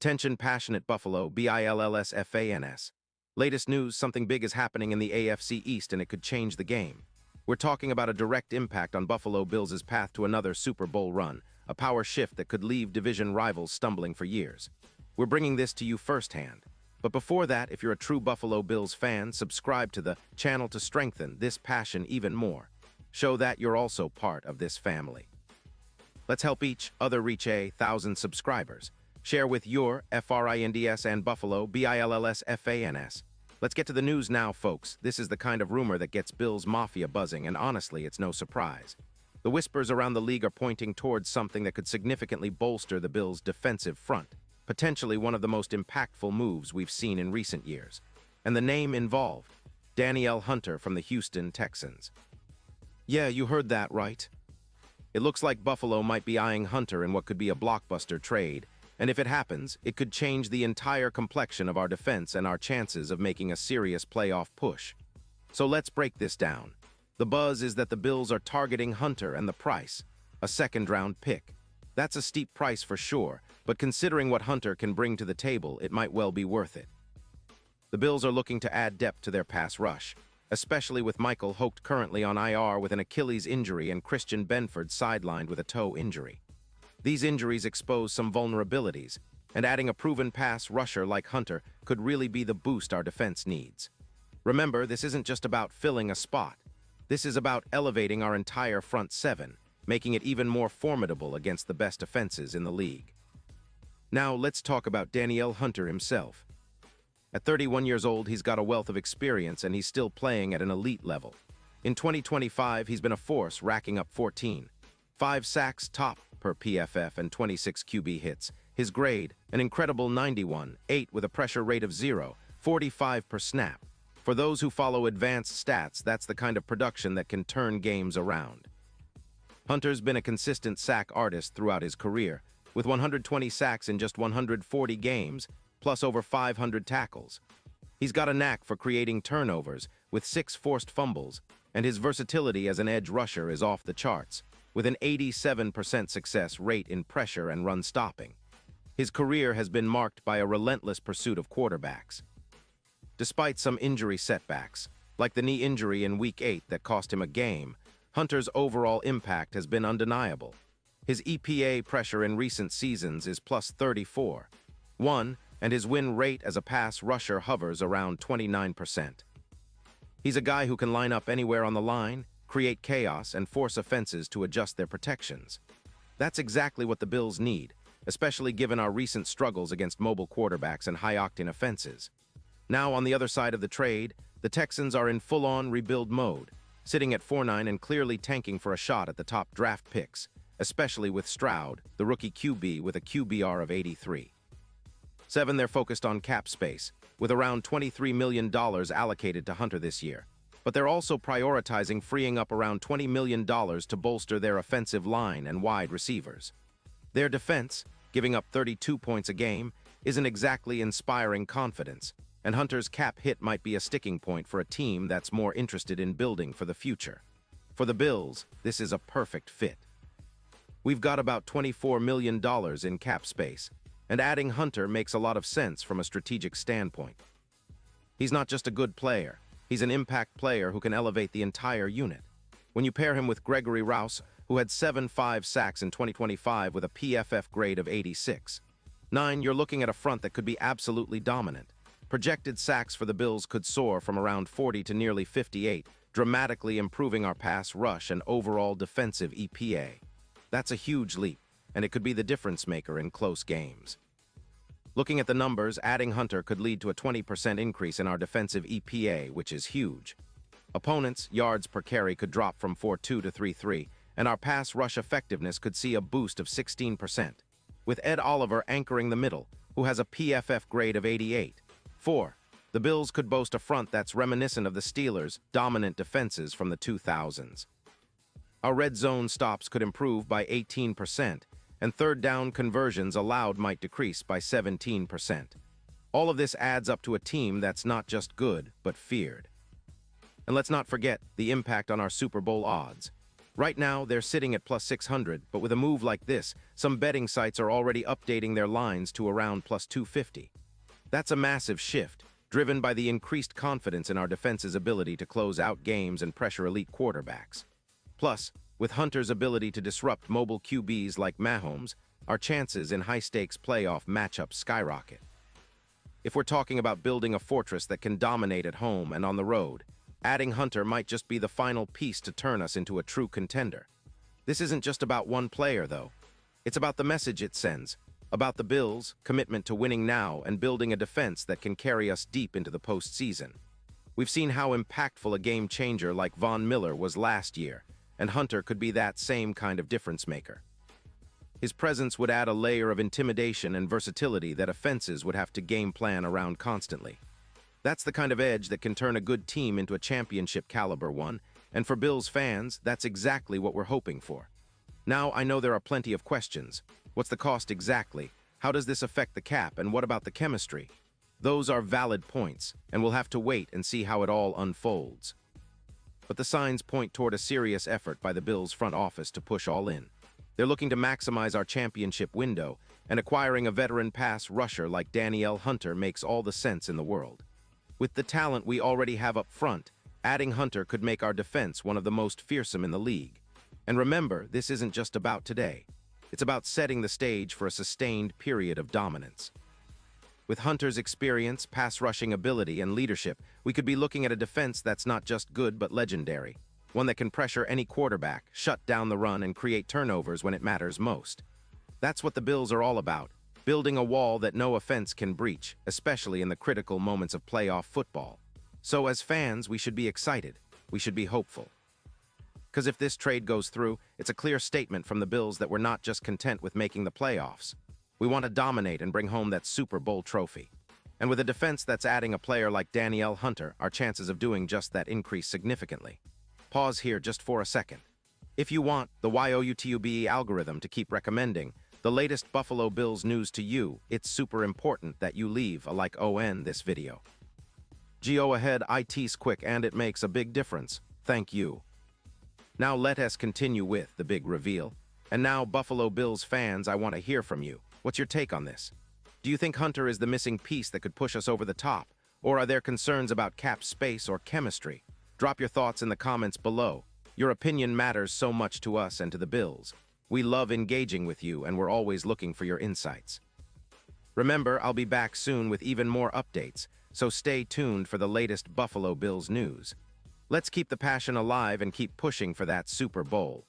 Attention passionate Buffalo, BILLSFANS. Latest news, something big is happening in the AFC East and it could change the game. We're talking about a direct impact on Buffalo Bills' path to another Super Bowl run, a power shift that could leave division rivals stumbling for years. We're bringing this to you firsthand. But before that, if you're a true Buffalo Bills fan, subscribe to the channel to strengthen this passion even more. Show that you're also part of this family. Let's help each other reach 1,000 subscribers. Share with your FRINDS and Buffalo, BILLSFANS. Let's get to the news now, folks. This is the kind of rumor that gets Bills Mafia buzzing, and honestly, it's no surprise. The whispers around the league are pointing towards something that could significantly bolster the Bills' defensive front, potentially one of the most impactful moves we've seen in recent years. And the name involved, Danielle Hunter from the Houston Texans. Yeah, you heard that right. It looks like Buffalo might be eyeing Hunter in what could be a blockbuster trade, and if it happens, it could change the entire complexion of our defense and our chances of making a serious playoff push. So let's break this down. The buzz is that the Bills are targeting Hunter and the price, a second-round pick. That's a steep price for sure, but considering what Hunter can bring to the table, it might well be worth it. The Bills are looking to add depth to their pass rush, especially with Michael Hoke currently on IR with an Achilles injury and Christian Benford sidelined with a toe injury. These injuries expose some vulnerabilities, and adding a proven pass rusher like Hunter could really be the boost our defense needs. Remember, this isn't just about filling a spot. This is about elevating our entire front seven, making it even more formidable against the best offenses in the league. Now, let's talk about Danielle Hunter himself. At 31 years old, he's got a wealth of experience and he's still playing at an elite level. In 2025, he's been a force, racking up 14. 5 sacks top per PFF and 26 QB hits. His grade, an incredible 91, 8 with a pressure rate of 0, 45 per snap. For those who follow advanced stats, that's the kind of production that can turn games around. Hunter's been a consistent sack artist throughout his career, with 120 sacks in just 140 games, plus over 500 tackles. He's got a knack for creating turnovers, with 6 forced fumbles, and his versatility as an edge rusher is off the charts, with an 87% success rate in pressure and run stopping. His career has been marked by a relentless pursuit of quarterbacks. Despite some injury setbacks, like the knee injury in Week 8 that cost him a game, Hunter's overall impact has been undeniable. His EPA pressure in recent seasons is plus 34, and his win rate as a pass rusher hovers around 29%. He's a guy who can line up anywhere on the line, create chaos, and force offenses to adjust their protections. That's exactly what the Bills need, especially given our recent struggles against mobile quarterbacks and high-octane offenses. Now, on the other side of the trade, the Texans are in full-on rebuild mode, sitting at 4-9 and clearly tanking for a shot at the top draft picks, especially with Stroud, the rookie QB with a QBR of 83. 7, they're focused on cap space, with around $23 million allocated to Hunter this year. But they're also prioritizing freeing up around $20 million to bolster their offensive line and wide receivers. Their defense, giving up 32 points a game, isn't exactly inspiring confidence, and Hunter's cap hit might be a sticking point for a team that's more interested in building for the future. For the Bills, this is a perfect fit. We've got about $24 million in cap space, and adding Hunter makes a lot of sense from a strategic standpoint. He's not just a good player. He's an impact player who can elevate the entire unit. When you pair him with Gregory Rouse, who had 7.5 sacks in 2025 with a PFF grade of 86. 9, you're looking at a front that could be absolutely dominant. Projected sacks for the Bills could soar from around 40 to nearly 58, dramatically improving our pass rush and overall defensive EPA. That's a huge leap, and it could be the difference maker in close games. Looking at the numbers, adding Hunter could lead to a 20% increase in our defensive EPA, which is huge. Opponents' yards per carry could drop from 4.2 to 3.3, and our pass rush effectiveness could see a boost of 16%, with Ed Oliver anchoring the middle, who has a PFF grade of 88. 4, the Bills could boast a front that's reminiscent of the Steelers' dominant defenses from the 2000s. Our red zone stops could improve by 18%, and third down conversions allowed might decrease by 17%. All of this adds up to a team that's not just good, but feared. And let's not forget the impact on our Super Bowl odds. Right now, they're sitting at plus 600, but with a move like this, some betting sites are already updating their lines to around plus 250. That's a massive shift, driven by the increased confidence in our defense's ability to close out games and pressure elite quarterbacks. Plus, with Hunter's ability to disrupt mobile QBs like Mahomes, our chances in high-stakes playoff matchups skyrocket. If we're talking about building a fortress that can dominate at home and on the road, adding Hunter might just be the final piece to turn us into a true contender. This isn't just about one player, though. It's about the message it sends, about the Bills' commitment to winning now and building a defense that can carry us deep into the postseason. We've seen how impactful a game-changer like Von Miller was last year, and Hunter could be that same kind of difference-maker. His presence would add a layer of intimidation and versatility that offenses would have to game plan around constantly. That's the kind of edge that can turn a good team into a championship-caliber one, and for Bills fans, that's exactly what we're hoping for. Now, I know there are plenty of questions. What's the cost exactly? How does this affect the cap? And what about the chemistry? Those are valid points, and we'll have to wait and see how it all unfolds. But the signs point toward a serious effort by the Bills' front office to push all in. They're looking to maximize our championship window, and acquiring a veteran pass rusher like Danielle Hunter makes all the sense in the world. With the talent we already have up front, adding Hunter could make our defense one of the most fearsome in the league. And remember, this isn't just about today. It's about setting the stage for a sustained period of dominance. With Hunter's experience, pass-rushing ability, and leadership, we could be looking at a defense that's not just good but legendary. One that can pressure any quarterback, shut down the run, and create turnovers when it matters most. That's what the Bills are all about, building a wall that no offense can breach, especially in the critical moments of playoff football. So as fans, we should be excited. We should be hopeful. Because if this trade goes through, it's a clear statement from the Bills that we're not just content with making the playoffs. We want to dominate and bring home that Super Bowl trophy. And with a defense that's adding a player like Danielle Hunter, our chances of doing just that increase significantly. Pause here just for a second. If you want the YOUTUBE algorithm to keep recommending the latest Buffalo Bills news to you, it's super important that you leave a like on this video. Go ahead, it's quick and it makes a big difference. Thank you. Now let us continue with the big reveal. And now, Buffalo Bills fans, I want to hear from you. What's your take on this? Do you think Hunter is the missing piece that could push us over the top? Or are there concerns about cap space or chemistry? Drop your thoughts in the comments below. Your opinion matters so much to us and to the Bills. We love engaging with you, and we're always looking for your insights. Remember, I'll be back soon with even more updates, so stay tuned for the latest Buffalo Bills news. Let's keep the passion alive and keep pushing for that Super Bowl.